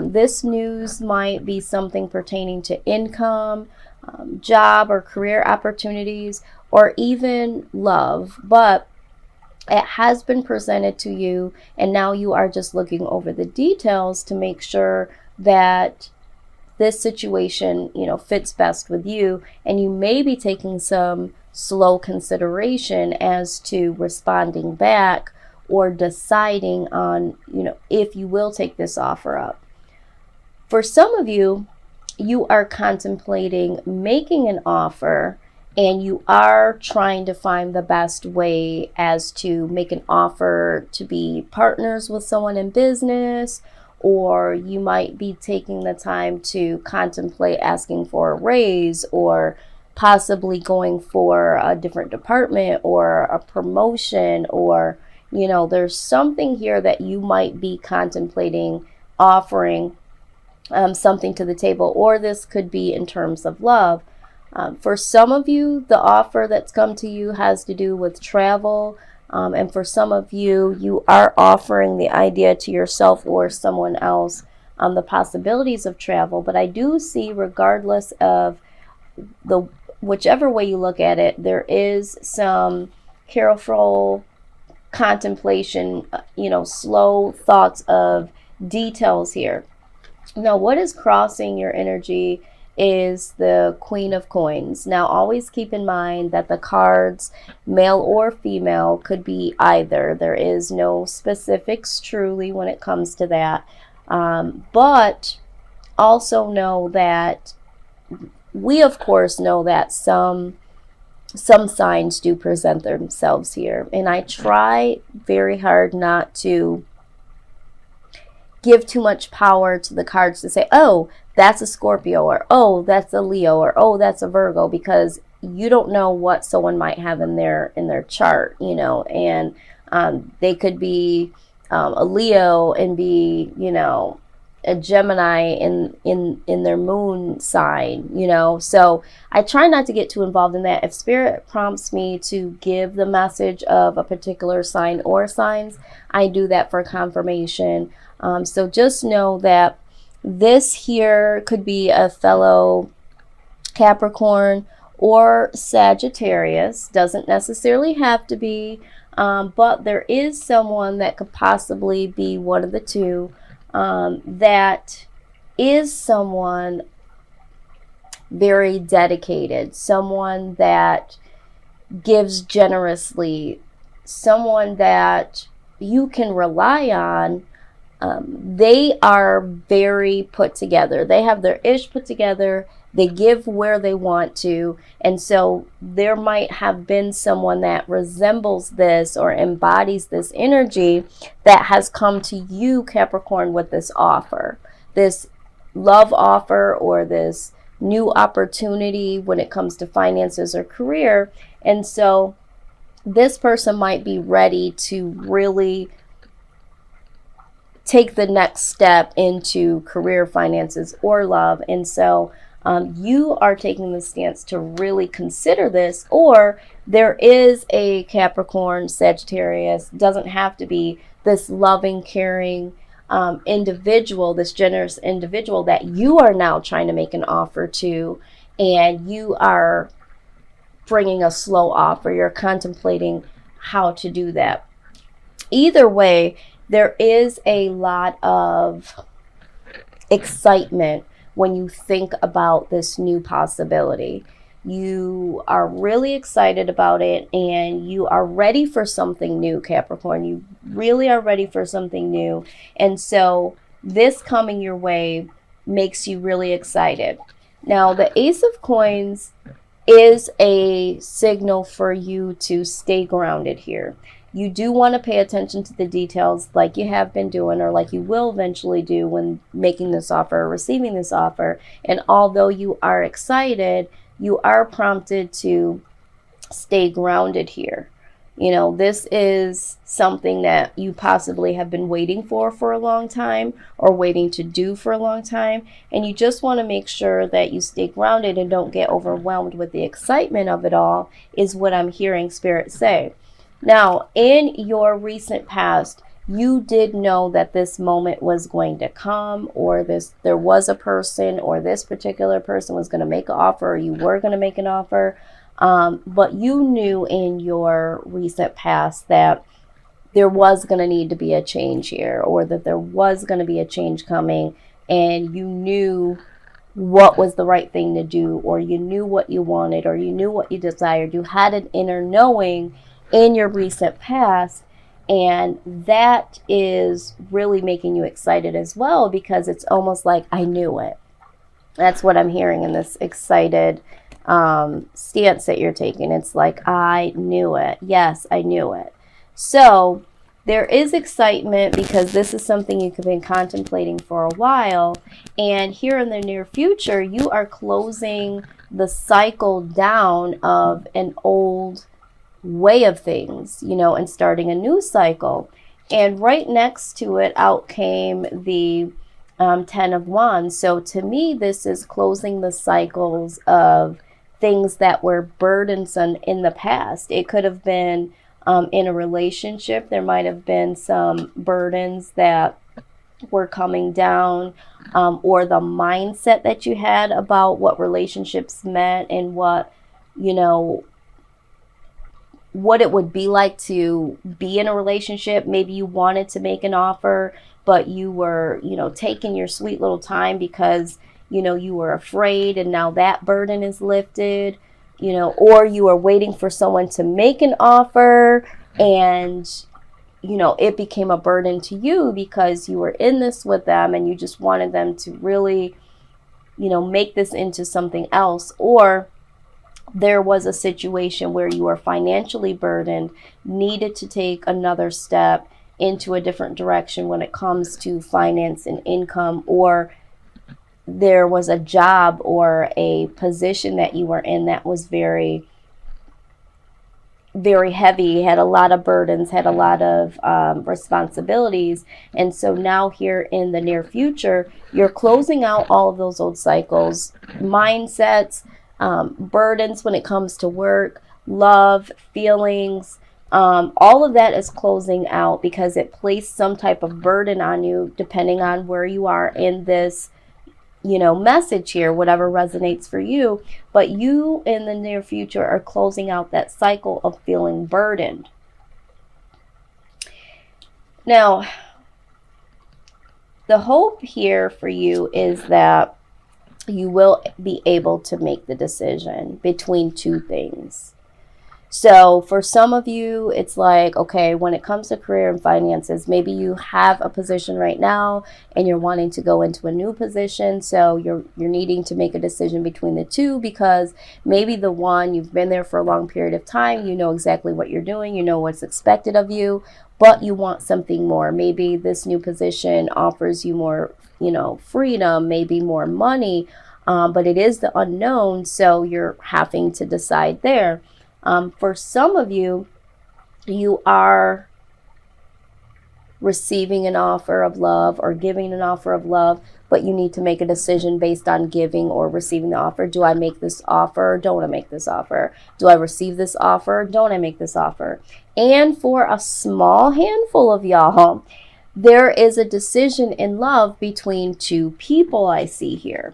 This news might be something pertaining to income, job or career opportunities, or even love, but it has been presented to you, and now you are just looking over the details to make sure that this situation, fits best with you, and you may be taking some slow consideration as to responding back or deciding on, if you will take this offer up. For some of you, you are contemplating making an offer, and you are trying to find the best way as to make an offer to be partners with someone in business, or you might be taking the time to contemplate asking for a raise, or possibly going for a different department or a promotion, or, there's something here that you might be contemplating offering something to the table, or this could be in terms of love. For some of you, the offer that's come to you has to do with travel. And for some of you, you are offering the idea to yourself or someone else on the possibilities of travel. But I do see, regardless of whichever way you look at it, there is some careful contemplation, slow thoughts of details here. Now, what is crossing your energy is the Queen of Coins. Now, always keep in mind that the cards, male or female, could be either. There is no specifics truly when it comes to that. But also know that we, of course, know that some signs do present themselves here. And I try very hard not to give too much power to the cards to say, oh, that's a Scorpio, or oh, that's a Leo, or oh, that's a Virgo, because you don't know what someone might have in their chart, and they could be a Leo and be, a Gemini in their moon sign, So I try not to get too involved in that. If Spirit prompts me to give the message of a particular sign or signs, I do that for confirmation. So just know that this here could be a fellow Capricorn or Sagittarius. Doesn't necessarily have to be, but there is someone that could possibly be one of the two, that is someone very dedicated, someone that gives generously, someone that you can rely on. They are very put together. They have their ish put together. They give where they want to. And so there might have been someone that resembles this or embodies this energy that has come to you, Capricorn, with this offer, this love offer, or this new opportunity when it comes to finances or career. And so this person might be ready to really take the next step into career, finances, or love. And so you are taking the stance to really consider this, or there is a Capricorn, Sagittarius, doesn't have to be, this loving, caring individual, this generous individual that you are now trying to make an offer to, and you are bringing a slow offer. You're contemplating how to do that. Either way, there is a lot of excitement when you think about this new possibility. You are really excited about it, and you are ready for something new, Capricorn. You really are ready for something new. And so this coming your way makes you really excited. Now, the Ace of Coins is a signal for you to stay grounded here. You do want to pay attention to the details like you have been doing, or like you will eventually do when making this offer or receiving this offer. And although you are excited, you are prompted to stay grounded here. This is something that you possibly have been waiting for a long time, or waiting to do for a long time. And you just want to make sure that you stay grounded and don't get overwhelmed with the excitement of it all, is what I'm hearing Spirit say. Now, in your recent past, you did know that this moment was going to come, or there was a person, or this particular person was going to make an offer, or you were going to make an offer. But you knew in your recent past that there was going to need to be a change here, or that there was going to be a change coming, and you knew what was the right thing to do, or you knew what you wanted, or you knew what you desired. You had an inner knowing in your recent past, and that is really making you excited as well, because it's almost like, I knew it. That's what I'm hearing in this excited stance that you're taking. It's like, I knew it. Yes, I knew it. So there is excitement because this is something you've been contemplating for a while. And here in the near future, you are closing the cycle down of an old way of things, and starting a new cycle. And right next to it, out came the 10 of Wands. So to me, this is closing the cycles of things that were burdensome in the past. It could have been in a relationship. There might have been some burdens that were coming down, or the mindset that you had about what relationships meant and what it would be like to be in a relationship. Maybe you wanted to make an offer, but you were, taking your sweet little time because, you were afraid, and now that burden is lifted, or you were waiting for someone to make an offer, and, it became a burden to you because you were in this with them and you just wanted them to really, make this into something else. Or there was a situation where you were financially burdened, needed to take another step into a different direction when it comes to finance and income, or there was a job or a position that you were in that was very, very heavy, had a lot of burdens, had a lot of responsibilities. And so now here in the near future, you're closing out all of those old cycles, mindsets, burdens when it comes to work, love, feelings, all of that is closing out because it placed some type of burden on you, depending on where you are in this, message here, whatever resonates for you. But you in the near future are closing out that cycle of feeling burdened. Now, the hope here for you is that you will be able to make the decision between two things. So for some of you, it's like, okay, when it comes to career and finances, maybe you have a position right now and you're wanting to go into a new position. So you're needing to make a decision between the two, because maybe the one, you've been there for a long period of time, you know exactly what you're doing, you know what's expected of you, but you want something more. Maybe this new position offers you more, freedom, maybe more money, but it is the unknown. So you're having to decide there. For some of you, you are receiving an offer of love or giving an offer of love, but you need to make a decision based on giving or receiving the offer. Do I make this offer? Don't I make this offer? Do I receive this offer? Don't I make this offer? And for a small handful of y'all, there is a decision in love between two people I see here.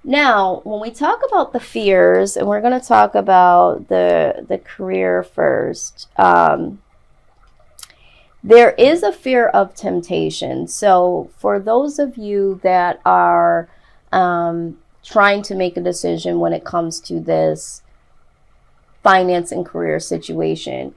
Now, when we talk about the fears, and we're going to talk about the career first, there is a fear of temptation. So for those of you that are trying to make a decision when it comes to this finance and career situation,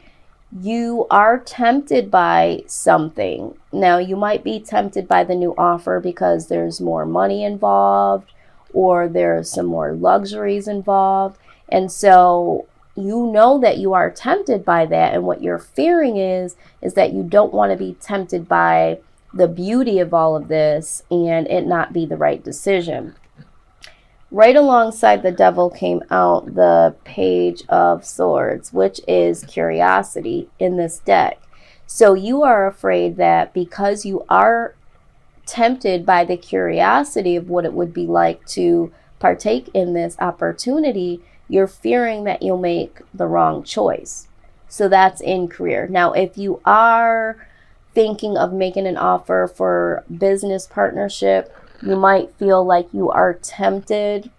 you are tempted by something. Now, you might be tempted by the new offer because there's more money involved, or there's some more luxuries involved. And so you know that you are tempted by that. And what you're fearing is that you don't want to be tempted by the beauty of all of this and it not be the right decision. Right alongside the Devil came out the Page of Swords, which is curiosity in this deck. So you are afraid that because you are tempted by the curiosity of what it would be like to partake in this opportunity, you're fearing that you'll make the wrong choice. So that's in career. Now, if you are thinking of making an offer for business partnership, you might feel like you are tempted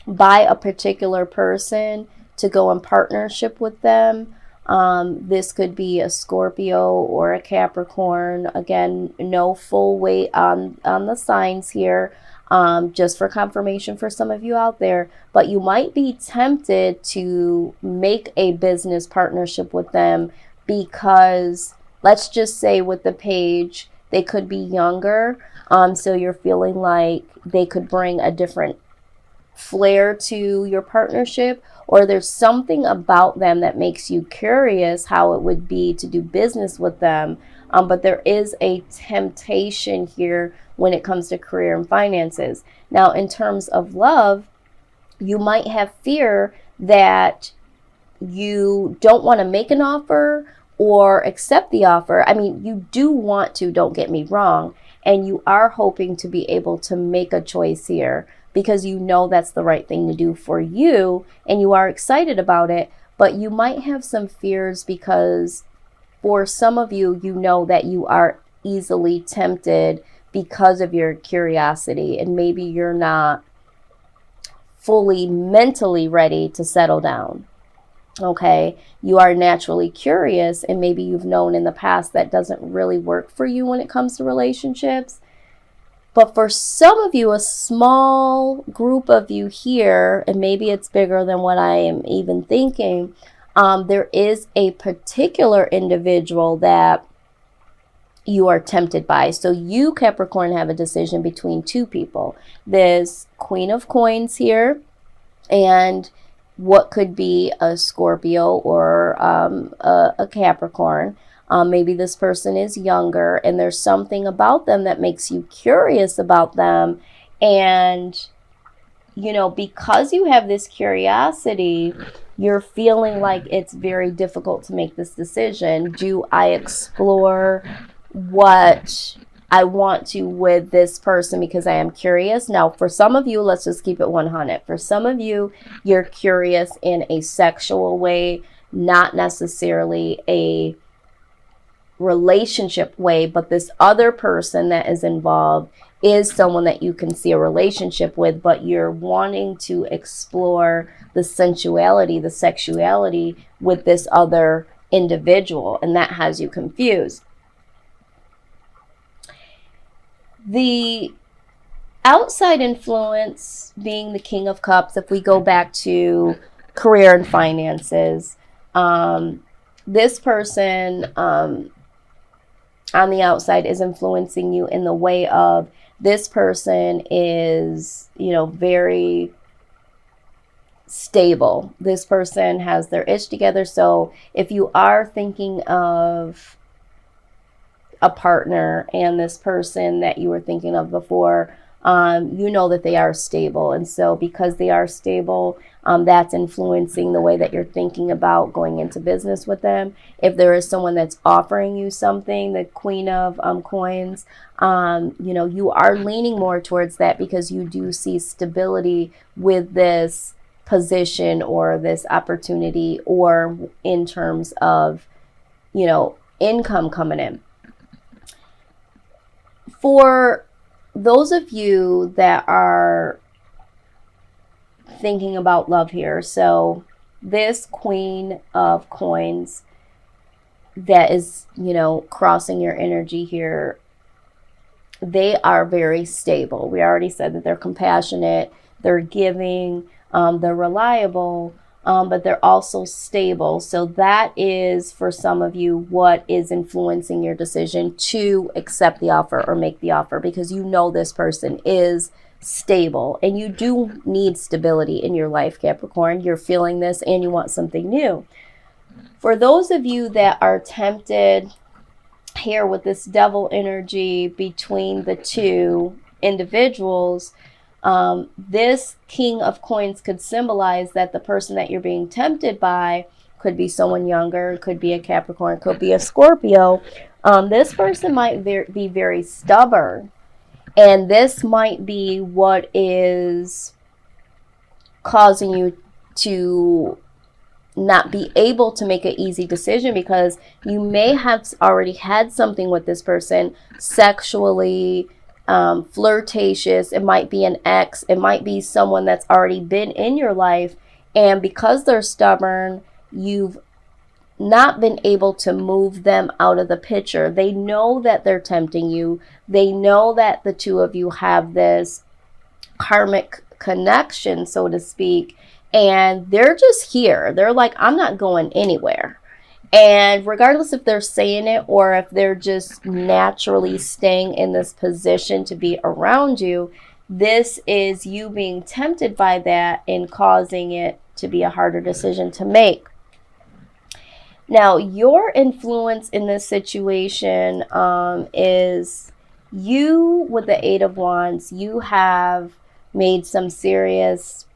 by a particular person to go in partnership with them. This could be a Scorpio or a Capricorn. Again, no full weight on the signs here, just for confirmation for some of you out there. But you might be tempted to make a business partnership with them because, let's just say with the page, they could be younger. So you're feeling like they could bring a different flair to your partnership, or there's something about them that makes you curious how it would be to do business with them. But there is a temptation here when it comes to career and finances. Now, in terms of love, you might have fear that you don't want to make an offer or accept the offer. I mean, you do want to, don't get me wrong, and you are hoping to be able to make a choice here because you know that's the right thing to do for you and you are excited about it, but you might have some fears because for some of you, you know that you are easily tempted because of your curiosity, and maybe you're not fully mentally ready to settle down. Okay, you are naturally curious, and maybe you've known in the past that doesn't really work for you when it comes to relationships. But for some of you, a small group of you here, and maybe it's bigger than what I am even thinking, there is a particular individual that you are tempted by. So you, Capricorn, have a decision between two people. There's Queen of Coins here, and what could be a Scorpio or a Capricorn. Maybe this person is younger and there's something about them that makes you curious about them. And, you know, because you have this curiosity, you're feeling like it's very difficult to make this decision. Do I explore what I want to with this person because I am curious? Now, for some of you, let's just keep it 100. For some of you, you're curious in a sexual way, not necessarily a relationship way, but this other person that is involved is someone that you can see a relationship with, but you're wanting to explore the sensuality, the sexuality with this other individual, and that has you confused. The outside influence being the King of Cups, if we go back to career and finances, this person on the outside is influencing you in the way of this person is, you know, very stable. This person has their ish together. So if you are thinking of a partner and this person that you were thinking of before, you know that they are stable. And so because they are stable, that's influencing the way that you're thinking about going into business with them. If there is someone that's offering you something, the Queen of Coins, you know, you are leaning more towards that because you do see stability with this position or this opportunity, or in terms of, you know, income coming in. For those of you that are thinking about love here, so this Queen of Coins that is, you know, crossing your energy here, they are very stable. We already said that they're compassionate, they're giving, they're reliable, but they're also stable. So that is, for some of you, what is influencing your decision to accept the offer or make the offer, because you know this person is stable and you do need stability in your life, Capricorn. You're feeling this and you want something new. For those of you that are tempted here with this devil energy between the two individuals, this King of Coins could symbolize that the person that you're being tempted by could be someone younger, could be a Capricorn, could be a Scorpio. This person might be very stubborn, and this might be what is causing you to not be able to make an easy decision, because you may have already had something with this person sexually, flirtatious. It might be an ex, it might be someone that's already been in your life, and because they're stubborn, you've not been able to move them out of the picture. They know that they're tempting you. They know that the two of you have this karmic connection, so to speak, and they're just here. They're like, I'm not going anywhere. And regardless if they're saying it or if they're just naturally staying in this position to be around you, this is you being tempted by that and causing it to be a harder decision to make. Now, your influence in this situation is you, with the Eight of Wands, you have made some serious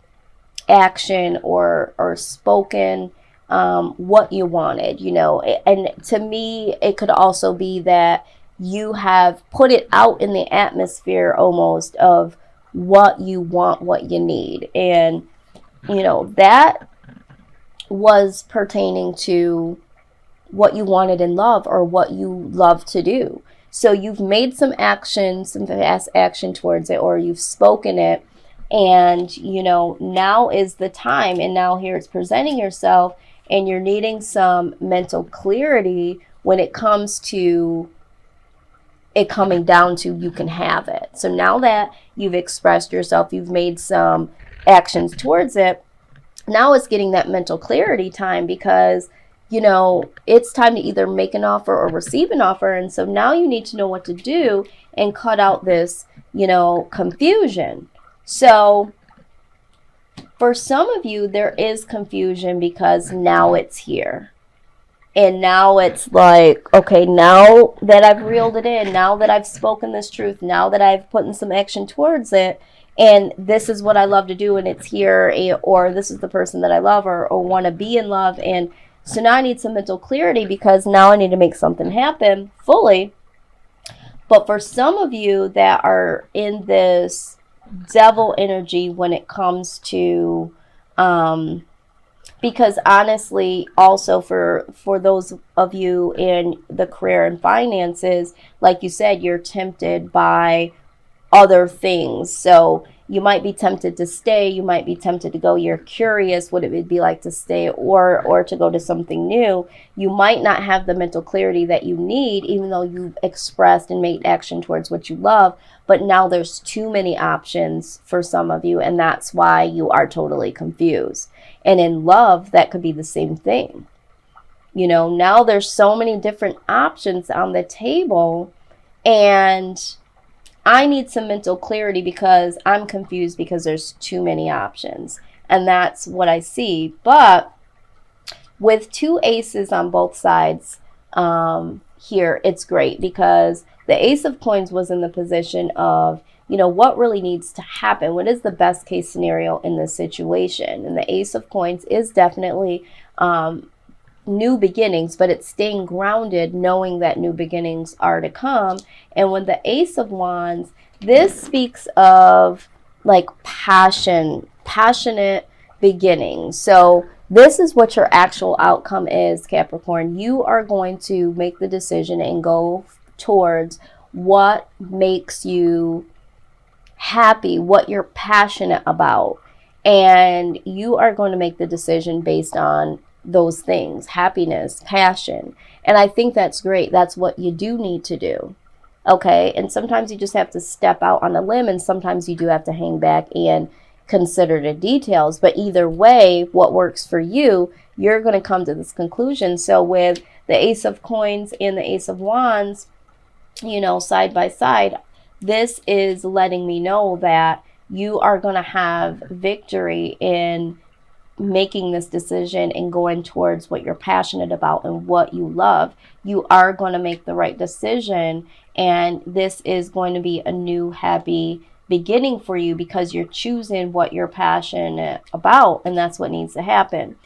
action or spoken what you wanted, you know. And to me, it could also be that you have put it out in the atmosphere almost of what you want, what you need. And, you know, that was pertaining to what you wanted in love or what you love to do. So you've made some action, some fast action towards it, or you've spoken it, and, you know, now is the time. And now here it's presenting yourself, and you're needing some mental clarity when it comes to it coming down to you can have it. So now that you've expressed yourself, you've made some actions towards it, now it's getting that mental clarity time, because, you know, it's time to either make an offer or receive an offer. And so now you need to know what to do and cut out this, you know, confusion. So for some of you, there is confusion because now it's here. And now it's like, okay, now that I've reeled it in, now that I've spoken this truth, now that I've put in some action towards it, and this is what I love to do, and it's here, or this is the person that I love or want to be in love. And so now I need some mental clarity, because now I need to make something happen fully. But for some of you that are in this devil energy when it comes to, because honestly, also for those of you in the career and finances, like you said, you're tempted by other things. So you might be tempted to stay, you might be tempted to go, you're curious what it would be like to stay or to go to something new. You might not have the mental clarity that you need, even though you've expressed and made action towards what you love. But now there's too many options for some of you, and that's why you are totally confused. And in love, that could be the same thing. You know, now there's so many different options on the table, and I need some mental clarity because I'm confused because there's too many options. And that's what I see. But with two aces on both sides here, it's great, because the Ace of Coins was in the position of, you know, what really needs to happen? What is the best case scenario in this situation? And the Ace of Coins is definitely new beginnings, but it's staying grounded, knowing that new beginnings are to come. And when the Ace of Wands, this speaks of like passionate beginnings. So this is what your actual outcome is, Capricorn. You are going to make the decision and go towards what makes you happy, what you're passionate about. And you are going to make the decision based on those things: happiness, passion. And I think that's great. That's what you do need to do. Okay. And sometimes you just have to step out on a limb, and sometimes you do have to hang back and consider the details. But either way, what works for you, you're going to come to this conclusion. So with the Ace of Coins and the Ace of Wands, you know, side by side, this is letting me know that you are going to have victory in making this decision and going towards what you're passionate about and what you love. You are going to make the right decision, and this is going to be a new happy beginning for you, because you're choosing what you're passionate about, and that's what needs to happen.